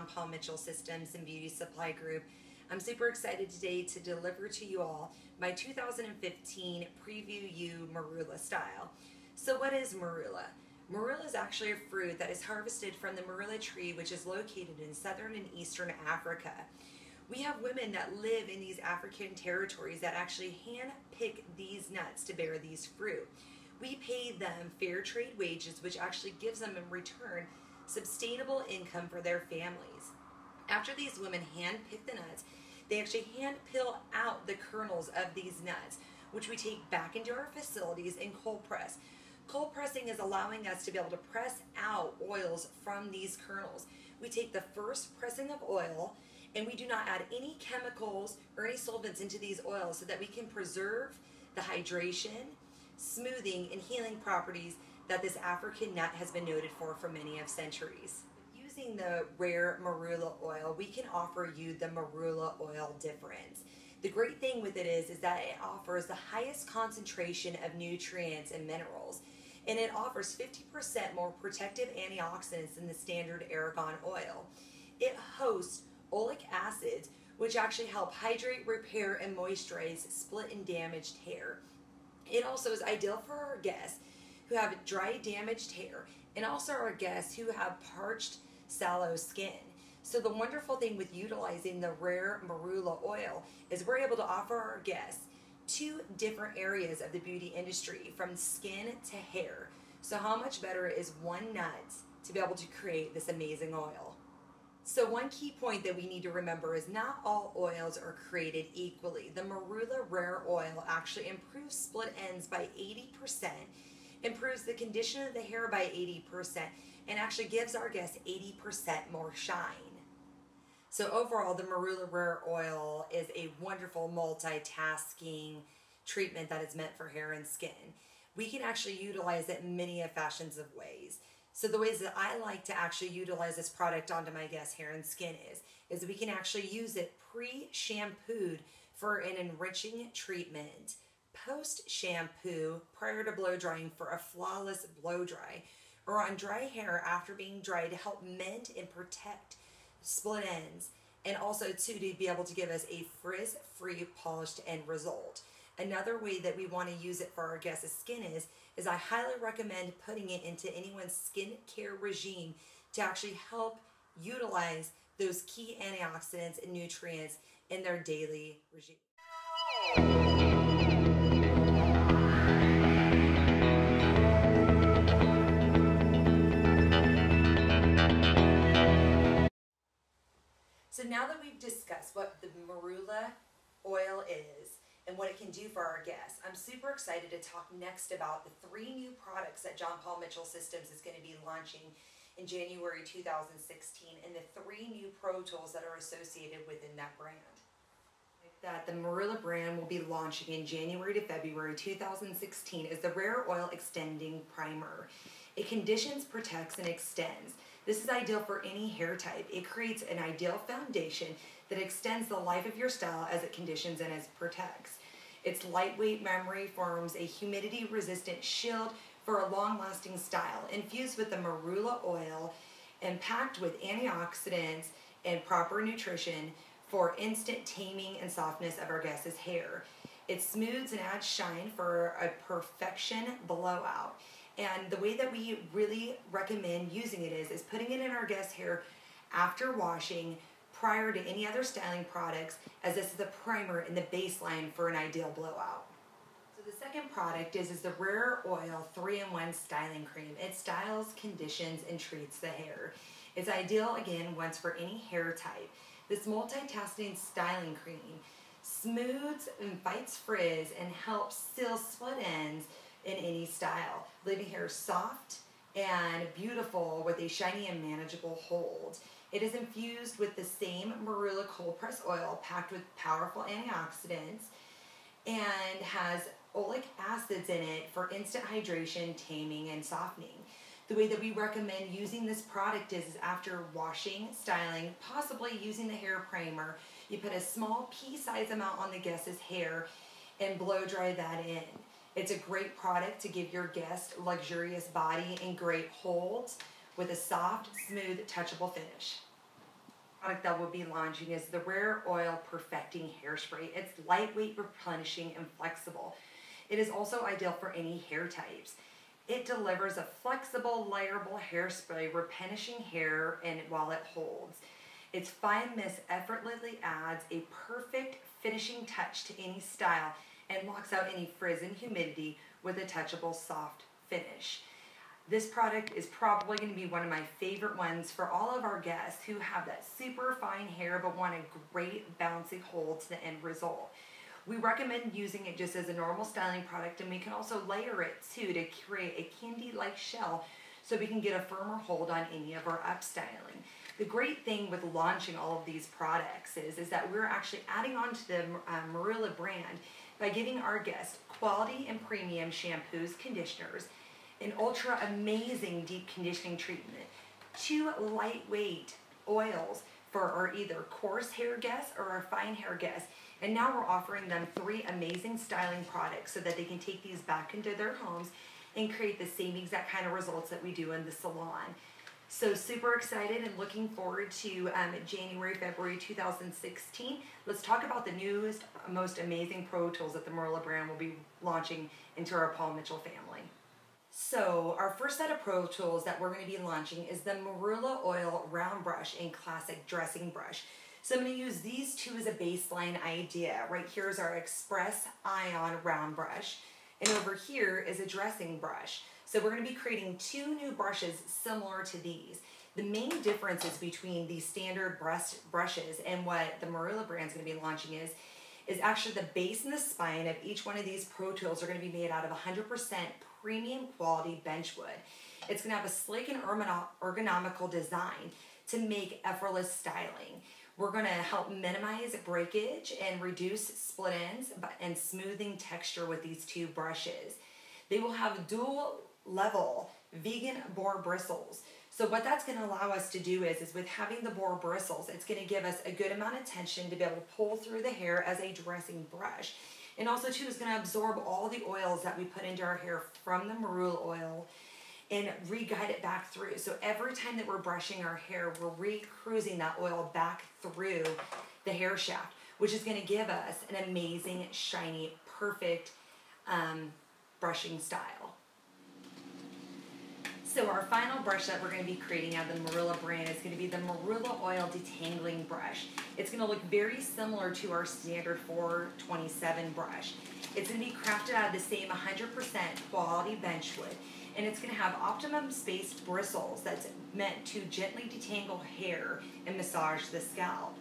John Paul Mitchell Systems and Beauty Supply Group. I'm super excited today to deliver to you all my 2015 PreView U Marula Style. So what is Marula? Marula is actually a fruit that is harvested from the marula tree, which is located in southern and eastern Africa. We have women that live in these African territories that actually hand pick these nuts to bear these fruit. We pay them fair trade wages, which actually gives them in return sustainable income for their families. After these women hand pick the nuts, they actually hand peel out the kernels of these nuts, which we take back into our facilities and cold press. Cold pressing is allowing us to be able to press out oils from these kernels. We take the first pressing of oil and we do not add any chemicals or any solvents into these oils so that we can preserve the hydration, smoothing, and healing properties that this African nut has been noted for many of centuries. Using the rare marula oil, we can offer you the marula oil difference. The great thing with it is that it offers the highest concentration of nutrients and minerals, and it offers 50% more protective antioxidants than the standard argan oil. It hosts oleic acids, which actually help hydrate, repair, and moisturize split and damaged hair. It also is ideal for our guests who have dry, damaged hair, and also our guests who have parched, sallow skin. So the wonderful thing with utilizing the rare marula oil is we're able to offer our guests two different areas of the beauty industry, from skin to hair. So how much better is one nut to be able to create this amazing oil? So one key point that we need to remember is not all oils are created equally. The marula rare oil actually improves split ends by 80%, improves the condition of the hair by 80%, and actually gives our guests 80% more shine. So overall, the marula rare oil is a wonderful multitasking treatment that is meant for hair and skin. We can actually utilize it in many fashions of ways. So the ways that I like to actually utilize this product onto my guests' hair and skin is we can actually use it pre-shampooed for an enriching treatment, post-shampoo prior to blow drying for a flawless blow dry, or on dry hair after being dried to help mend and protect split ends, and also to be able to give us a frizz-free polished end result. Another way that we want to use it for our guests' skin is I highly recommend putting it into anyone's skincare regime to actually help utilize those key antioxidants and nutrients in their daily regime. So now that we've discussed what the marula oil is and what it can do for our guests, I'm super excited to talk next about the 3 new products that John Paul Mitchell Systems is going to be launching in January 2016, and the 3 new Pro Tools that are associated within that brand. That the Marula brand will be launching in January to February 2016 is the Rare Oil Extending Primer. It conditions, protects, and extends. This is ideal for any hair type. It creates an ideal foundation that extends the life of your style as it conditions and as protects. Its lightweight memory forms a humidity-resistant shield for a long-lasting style, infused with the marula oil and packed with antioxidants and proper nutrition for instant taming and softness of our guests' hair. It smooths and adds shine for a perfection blowout. And the way that we really recommend using it is putting it in our guests' hair after washing, prior to any other styling products, as this is the primer and the baseline for an ideal blowout. So the second product is the Rare Oil 3-in-1 Styling Cream. It styles, conditions, and treats the hair. It's ideal, again, once for any hair type. This multitasking styling cream smooths and fights frizz and helps seal split ends in any style, leaving hair soft and beautiful with a shiny and manageable hold. It is infused with the same marula cold press oil packed with powerful antioxidants and has oleic acids in it for instant hydration, taming, and softening. The way that we recommend using this product is after washing, styling, possibly using the hair primer, you put a small pea-sized amount on the guest's hair and blow dry that in. It's a great product to give your guest luxurious body and great hold with a soft, smooth, touchable finish. product that we'll be launching is the Rare Oil Perfecting Hairspray. It's lightweight, replenishing, and flexible. It is also ideal for any hair types. It delivers a flexible, layerable hairspray, replenishing hair and while it holds. Its fine mist effortlessly adds a perfect finishing touch to any style and locks out any frizz and humidity with a touchable soft finish. This product is probably going to be one of my favorite ones for all of our guests who have that super fine hair but want a great bouncy hold to the end result. We recommend using it just as a normal styling product, and we can also layer it too to create a candy-like shell so we can get a firmer hold on any of our upstyling. The great thing with launching all of these products is that we're actually adding on to the Marula brand by giving our guests quality and premium shampoos, conditioners, an ultra amazing deep conditioning treatment, 2 lightweight oils for our either coarse hair guests or our fine hair guests. And now we're offering them 3 amazing styling products so that they can take these back into their homes and create the same exact kind of results that we do in the salon. So super excited and looking forward to January, February 2016. Let's talk about the newest, most amazing Pro Tools that the Marula brand will be launching into our Paul Mitchell family. So our first set of Pro Tools that we're going to be launching is the Marula Oil Round Brush and Classic Dressing Brush. So I'm going to use these 2 as a baseline idea. Right here is our Express Ion Round Brush, and over here is a dressing brush. So we're going to be creating 2 new brushes similar to these. The main differences between these standard brushes and what the Marula brand is going to be launching is actually the base and the spine of each one of these Pro Tools are going to be made out of 100% premium quality benchwood. It's going to have a sleek and ergonomical design to make effortless styling. We're going to help minimize breakage and reduce split ends and smoothing texture with these 2 brushes. They will have dual level vegan boar bristles. So what that's going to allow us to do is with having the boar bristles, it's going to give us a good amount of tension to be able to pull through the hair as a dressing brush. And also too, is going to absorb all the oils that we put into our hair from the marula oil and re-guide it back through. So every time that we're brushing our hair, we're re-cruising that oil back through the hair shaft, which is going to give us an amazing, shiny, perfect brushing style. So our final brush that we're going to be creating out of the Marula brand is going to be the Marula Oil Detangling Brush. It's going to look very similar to our standard 427 brush. It's going to be crafted out of the same 100% quality benchwood, and it's going to have optimum spaced bristles that's meant to gently detangle hair and massage the scalp.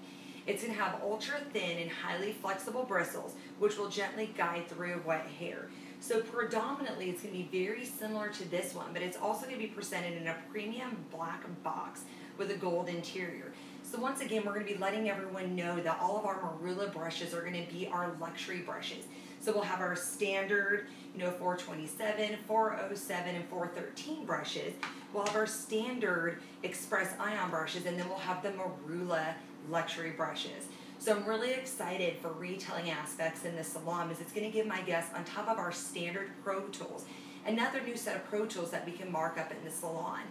It's going to have ultra thin and highly flexible bristles, which will gently guide through wet hair. So predominantly, it's going to be very similar to this one, but it's also going to be presented in a premium black box with a gold interior. So once again, we're going to be letting everyone know that all of our Marula brushes are going to be our luxury brushes. So we'll have our standard, 427, 407, and 413 brushes. We'll have our standard Express Ion brushes, and then we'll have the Marula luxury brushes. So I'm really excited for retailing aspects in the salon because it's going to give my guests, on top of our standard Pro Tools, another new set of Pro Tools that we can mark up in the salon.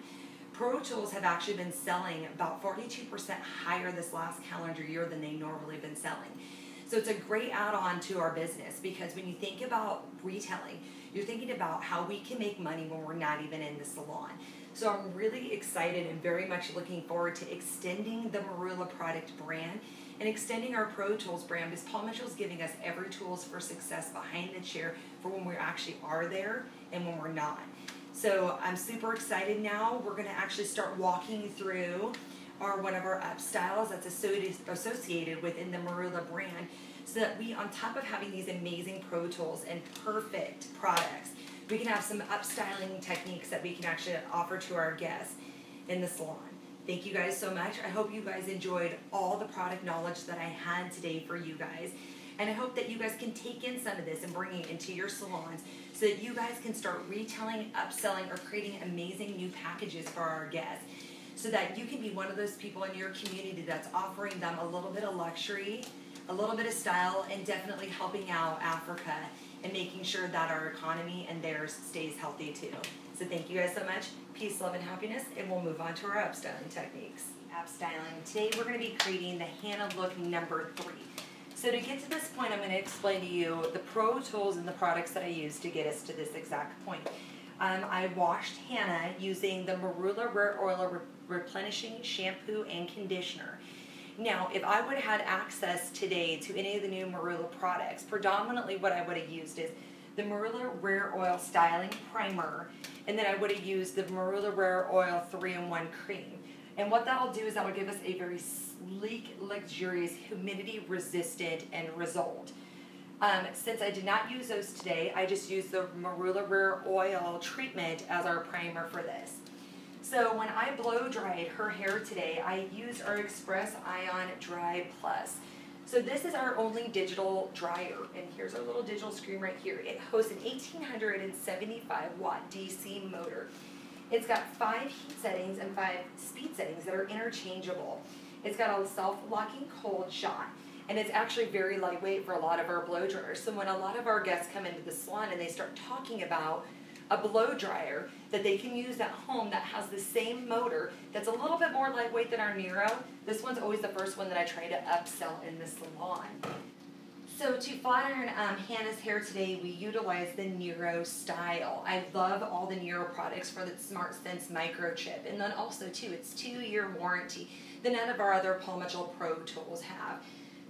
Pro Tools have actually been selling about 42% higher this last calendar year than they normally have been selling. So it's a great add-on to our business because when you think about retailing, you're thinking about how we can make money when we're not even in the salon. So I'm really excited and very much looking forward to extending the Marula product brand and extending our Pro Tools brand because Paul Mitchell is giving us every tools for success behind the chair for when we actually are there and when we're not. So I'm super excited now. We're going to actually start walking through one of our up styles that's associated within the Marula brand so that we, on top of having these amazing Pro Tools and perfect products, we can have some upstyling techniques that we can actually offer to our guests in the salon. Thank you guys so much. I hope you guys enjoyed all the product knowledge that I had today for you guys. And I hope that you guys can take in some of this and bring it into your salons so that you guys can start retailing, upselling, or creating amazing new packages for our guests so that you can be one of those people in your community that's offering them a little bit of luxury, a little bit of style, and definitely helping out Africa and making sure that our economy and theirs stays healthy too. So thank you guys so much. Peace, love, and happiness, and we'll move on to our upstyling techniques. App styling. Today we're going to be creating the Hannah look number 3. So to get to this point, I'm going to explain to you the pro tools and the products that I use to get us to this exact point. I washed Hannah using the Marula Rare Oil Replenishing Shampoo and Conditioner. Now, if I would have had access today to any of the new Marula products, predominantly what I would have used is the Marula Rare Oil Styling Primer, and then I would have used the Marula Rare Oil 3-in-1 Cream. And what that'll do is that'll give us a very sleek, luxurious, humidity-resistant end result. Since I did not use those today, I just used the Marula Rare Oil treatment as our primer for this. So when I blow dried her hair today, I used our Express Ion Dry Plus. So this is our only digital dryer, and here's our little digital screen right here. It hosts an 1875 watt DC motor. It's got 5 heat settings and 5 speed settings that are interchangeable. It's got a self-locking cold shot, and it's actually very lightweight for a lot of our blow dryers. So when a lot of our guests come into the salon and they start talking about a blow dryer that they can use at home that has the same motor that's a little bit more lightweight than our Nero, this one's always the first one that I try to upsell in the salon. So to flat iron Hannah's hair today, we utilize the Marula Style. I love all the Marula products for the Smart Sense microchip, and then also too, it's 2-year warranty that none of our other Palmagel Pro tools have.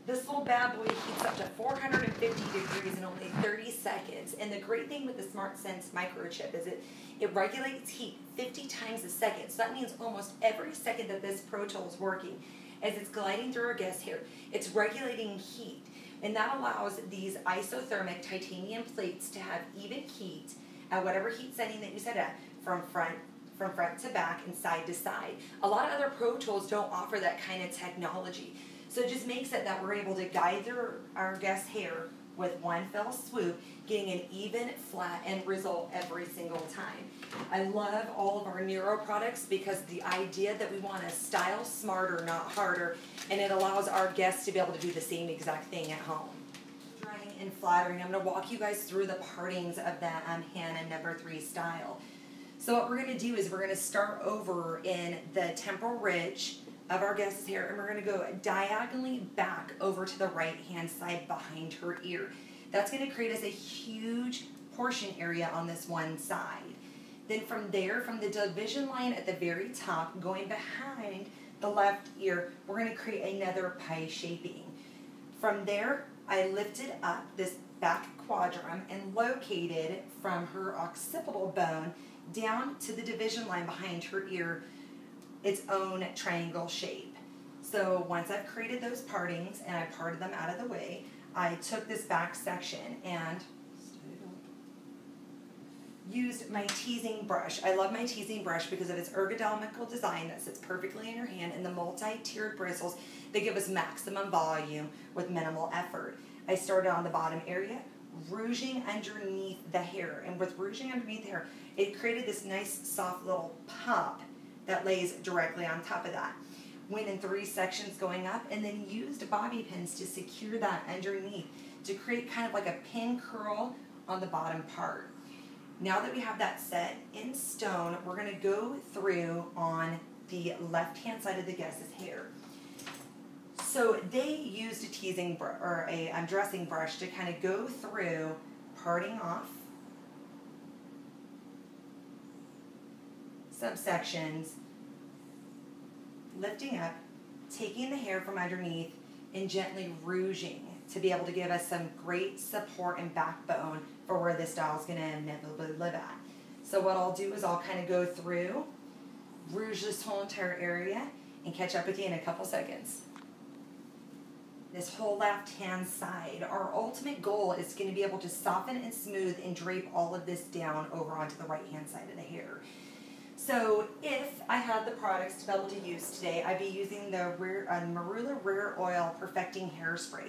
This little bad boy heats up to 450 degrees in only 30 seconds. And the great thing with the Smart Sense microchip is it regulates heat 50 times a second. So that means almost every second that this Pro Tool is working, as it's gliding through our guest hair, it's regulating heat. And that allows these isothermic titanium plates to have even heat at whatever heat setting that you set at, from front to back and side to side. A lot of other Pro Tools don't offer that kind of technology. So it just makes it that we're able to guide through our guest's hair with one fell swoop, getting an even, flat end result every single time. I love all of our Nero products because the idea that we want to style smarter, not harder, and it allows our guests to be able to do the same exact thing at home. Drying and flattering, I'm going to walk you guys through the partings of that Hannah number 3 style. So what we're going to do is we're going to start over in the temporal ridge of our guest's hair, and we're going to go diagonally back over to the right hand side behind her ear. That's going to create us a huge portion area on this one side. Then from there, from the division line at the very top, going behind the left ear, we're going to create another pie shaping. From there, I lifted up this back quadrum and located from her occipital bone down to the division line behind her ear its own triangle shape. So once I've created those partings and I parted them out of the way, I took this back section and used my teasing brush. I love my teasing brush because of its ergonomical design that sits perfectly in your hand and the multi-tiered bristles that give us maximum volume with minimal effort. I started on the bottom area, rouging underneath the hair, and with rouging underneath the hair, it created this nice soft little pop that lays directly on top of that. Went in 3 sections going up, and then used bobby pins to secure that underneath to create kind of like a pin curl on the bottom part. Now that we have that set in stone, we're going to go through on the left-hand side of the guest's hair. So they used a teasing or a dressing brush to kind of go through parting off subsections, lifting up, taking the hair from underneath, and gently rouging to be able to give us some great support and backbone for where this style is going to inevitably live at. So what I'll do is I'll kind of go through, rouge this whole entire area, and catch up with you in a couple seconds. This whole left-hand side, our ultimate goal is going to be able to soften and smooth and drape all of this down over onto the right-hand side of the hair. So if I had the products to be able to use today, I'd be using the Marula Rare Oil Perfecting Hairspray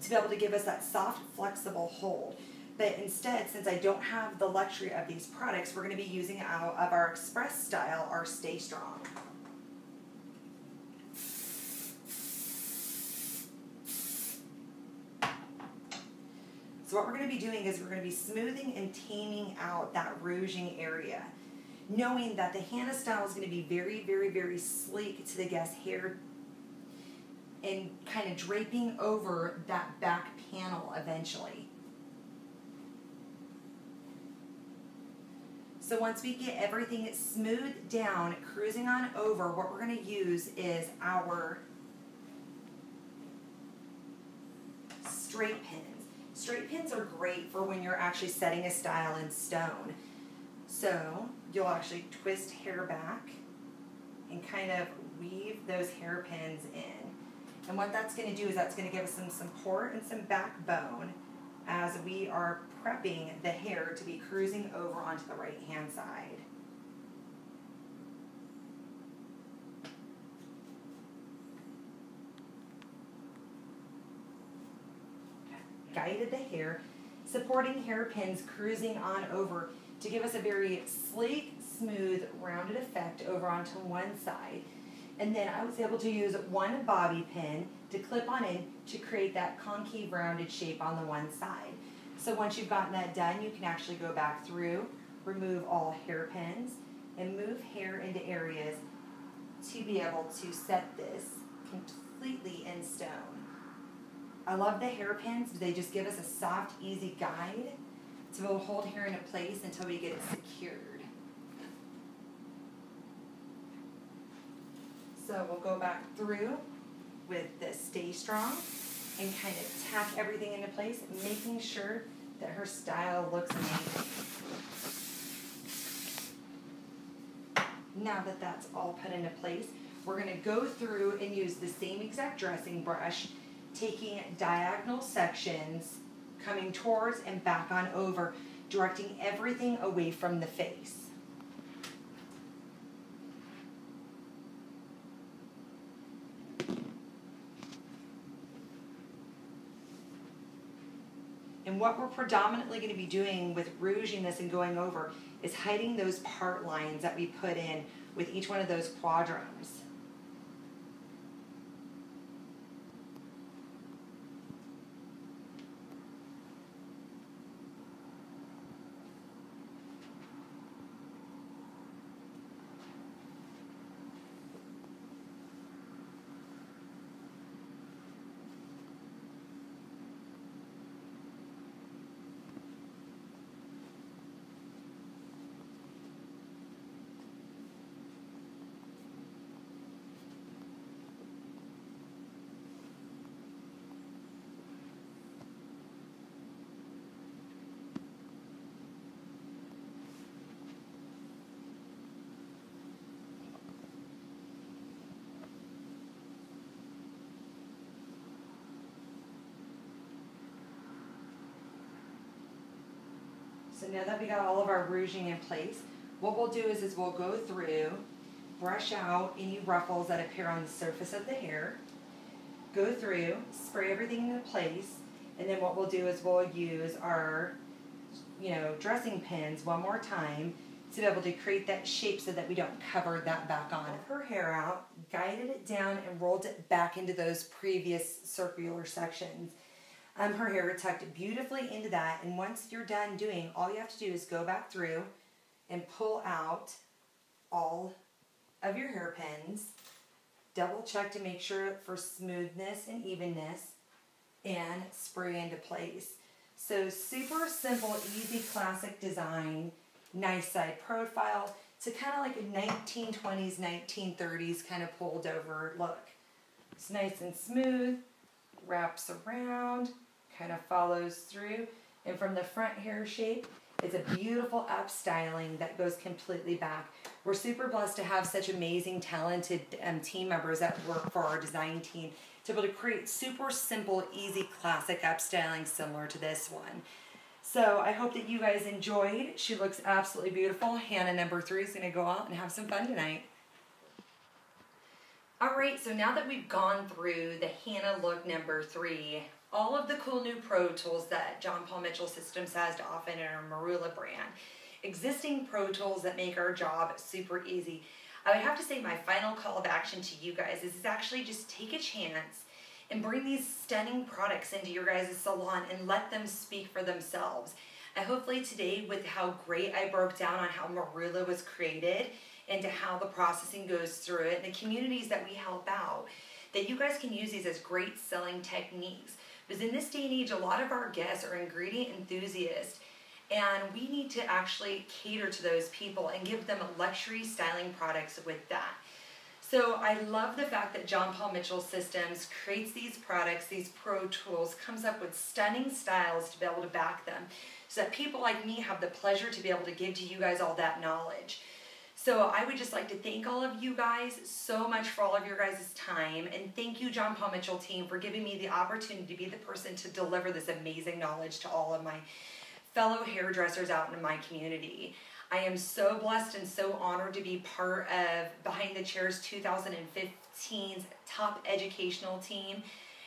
to be able to give us that soft, flexible hold. But instead, since I don't have the luxury of these products, we're going to be using out of our Express Style, our Stay Strong. So what we're going to be doing is we're going to be smoothing and taming out that rouging area. knowing that the Hannah style is going to be very, very, very sleek to the guest's hair and kind of draping over that back panel eventually. So once we get everything smoothed down, cruising on over, what we're going to use is our straight pins. Straight pins are great for when you're actually setting a style in stone. So you'll actually twist hair back and kind of weave those hairpins in. And what that's going to do is that's going to give us some support and some backbone as we are prepping the hair to be cruising over onto the right hand side. Guided the hair, supporting hairpins cruising on over to give us a very sleek, smooth, rounded effect over onto one side. And then I was able to use one bobby pin to clip on in to create that concave rounded shape on the one side. So once you've gotten that done, you can actually go back through, remove all hairpins, and move hair into areas to be able to set this completely in stone. I love the hairpins. They just give us a soft, easy guide to be able to hold hair into place until we get it secured. So we'll go back through with the Stay Strong and kind of tack everything into place, making sure that her style looks amazing. Now that that's all put into place, we're going to go through and use the same exact dressing brush, taking diagonal sections, coming towards and back on over, directing everything away from the face. And what we're predominantly going to be doing with rouging this and going over is hiding those part lines that we put in with each one of those quadrants. So now that we got all of our rouging in place, what we'll do is we'll go through, brush out any ruffles that appear on the surface of the hair, go through, spray everything into place, and then what we'll do is we'll use our, dressing pins one more time to be able to create that shape so that we don't cover that back on. Her hair out, guided it down, and rolled it back into those previous circular sections. Her hair tucked beautifully into that, and once you're done doing, all you have to do is go back through and pull out all of your hairpins, double check to make sure for smoothness and evenness, and spray into place. So super simple, easy, classic design, nice side profile to kind of like a 1920s, 1930s kind of pulled over look. It's nice and smooth, wraps around, kind of follows through, and from the front hair shape, it's a beautiful up styling that goes completely back. We're super blessed to have such amazing, talented team members that work for our design team to be able to create super simple, easy, classic up styling similar to this one. So I hope that you guys enjoyed. She looks absolutely beautiful. Hannah number 3 is going to go out and have some fun tonight. Alright, so now that we've gone through the Hannah look number 3, all of the cool new Pro Tools that John Paul Mitchell Systems has to offer in our Marula brand, existing Pro Tools that make our job super easy, I would have to say my final call of action to you guys is actually just take a chance and bring these stunning products into your guys' salon and let them speak for themselves. And hopefully today, with how great I broke down on how Marula was created and to how the processing goes through it and the communities that we help out, that you guys can use these as great selling techniques. Because in this day and age, a lot of our guests are ingredient enthusiasts, and we need to actually cater to those people and give them luxury styling products with that. So I love the fact that John Paul Mitchell Systems creates these products, these pro tools, comes up with stunning styles to be able to back them, so that people like me have the pleasure to be able to give to you guys all that knowledge. So I would just like to thank all of you guys so much for all of your guys' time, and thank you, John Paul Mitchell team, for giving me the opportunity to be the person to deliver this amazing knowledge to all of my fellow hairdressers out in my community. I am so blessed and so honored to be part of Behind the Chairs 2015's top educational team,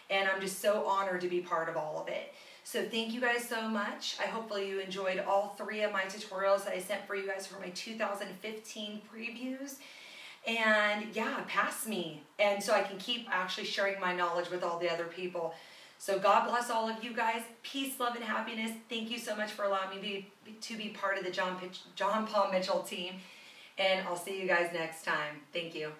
and I'm just so honored to be part of all of it. So thank you guys so much. I hopefully you enjoyed all 3 of my tutorials that I sent for you guys for my 2015 previews. And yeah, pass me, and so I can keep actually sharing my knowledge with all the other people. So God bless all of you guys. Peace, love, and happiness. Thank you so much for allowing me to be part of the John Paul Mitchell team. And I'll see you guys next time. Thank you.